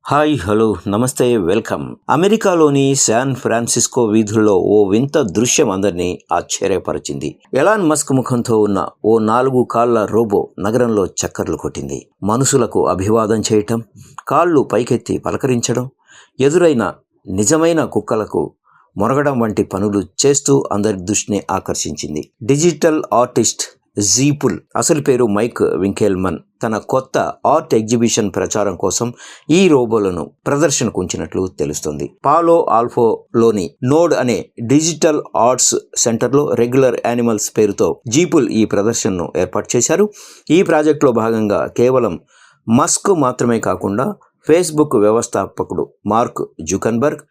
Hi hello నమస్తే welcome. అమెరికాలోని San Francisco వీధుల్లో ఓ వింత దృశ్యం అందరినీ ఆశ్చర్యపరిచింది. ఎలాన్ మస్క్ ముఖంతో ఉన్న ఓ 4 కాళ్ల రోబో నగరంలో చక్కర్లు కొట్టింది. మనుషులకు అభివాదం చేయటం, కాళ్ళు పైకెత్తి పలకరించడం, ఎదురైన నిజమైన కుక్కలకు మొరగడం వంటి పనులు చేస్తూ అందరి దృష్టిని ఆకర్షించింది. డిజిటల్ ఆర్టిస్ట్ జీపుల్, అసలు పేరు మైక్ వింకెల్మన్, తన కొత్త ఆర్ట్ ఎగ్జిబిషన్ ప్రచారం కోసం ఈ రోబోలను ప్రదర్శనకు ఉంచినట్లు తెలుస్తుంది. పాలో ఆల్టోలోని నోడ్ అనే డిజిటల్ ఆర్ట్స్ సెంటర్లో రెగ్యులర్ యానిమల్స్ పేరుతో జీపుల్ ఈ ప్రదర్శనను ఏర్పాటు చేశారు. ఈ ప్రాజెక్టులో భాగంగా కేవలం మస్క్ మాత్రమే కాకుండా ఫేస్బుక్ వ్యవస్థాపకుడు మార్క్ జుకర్బర్గ్,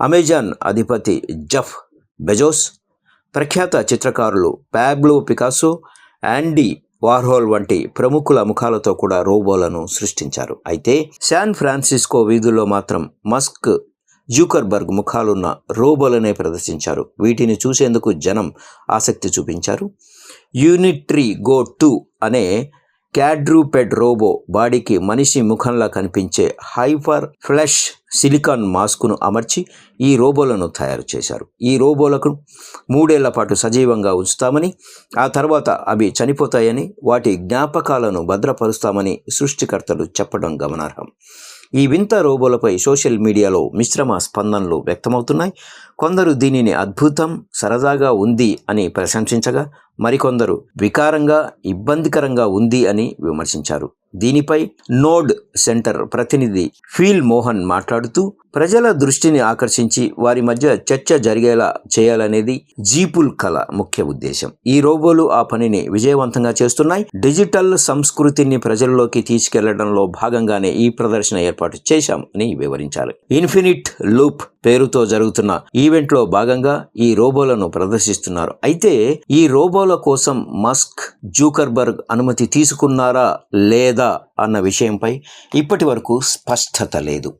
అమెజాన్ అధిపతి జెఫ్ బెజోస్, ప్రఖ్యాత చిత్రకారులు పాబ్లో పికాసో, యాండీ వార్హోల్ వంటి ప్రముఖుల ముఖాలతో కూడా రోబోలను సృష్టించారు. అయితే శాన్ ఫ్రాన్సిస్కో వీధుల్లో మాత్రం మస్క్, జుకర్బర్గ్ ముఖాలున్న రోబోలనే ప్రదర్శించారు. వీటిని చూసేందుకు జనం ఆసక్తి చూపించారు. యూనిట్రీ గో 2 అనే క్వాడ్రూపెడ్ రోబో బాడీకి మనిషి ముఖంలా కనిపించే హైపర్ ఫ్లెష్ సిలికాన్ మాస్కును అమర్చి ఈ రోబోలను తయారు చేశారు. ఈ రోబోలకు 3 ఏళ్ల పాటు సజీవంగా ఉంచుతామని, ఆ తర్వాత అవి చనిపోతాయని, వాటి జ్ఞాపకాలను భద్రపరుస్తామని సృష్టికర్తలు చెప్పడం గమనార్హం. ఈ వింత రోబోలపై సోషల్ మీడియాలో మిశ్రమ స్పందనలు వ్యక్తమవుతున్నాయి. కొందరు దీనిని అద్భుతం, సరదాగా ఉంది అని ప్రశంసించగా, మరికొందరు వికారంగా, ఇబ్బందికరంగా ఉంది అని విమర్శించారు. దీనిపై నోడ్ సెంటర్ ప్రతినిధి ఫీల్ మోహన్ మాట్లాడుతూ, ప్రజల దృష్టిని ఆకర్షించి వారి మధ్య చర్చ జరిగేలా చేయాలనేది జీపుల్ కళ ముఖ్య ఉద్దేశం. ఈ రోబోలు ఆ పనిని విజయవంతంగా చేస్తున్నాయి. డిజిటల్ సంస్కృతిని ప్రజల్లోకి తీసుకెళ్లడంలో భాగంగానే ఈ ప్రదర్శన ఏర్పాటు చేశాం అని వివరించారు. ఇన్ఫినిట్ లూప్ పేరుతో జరుగుతున్న ఈవెంట్లో భాగంగా ఈ రోబోలను ప్రదర్శిస్తున్నారు. అయితే ఈ రోబోల కోసం మస్క్, జుకర్బర్గ్ అనుమతి తీసుకున్నారా లేదా అన్న విషయంపై ఇప్పటి వరకు స్పష్టత లేదు.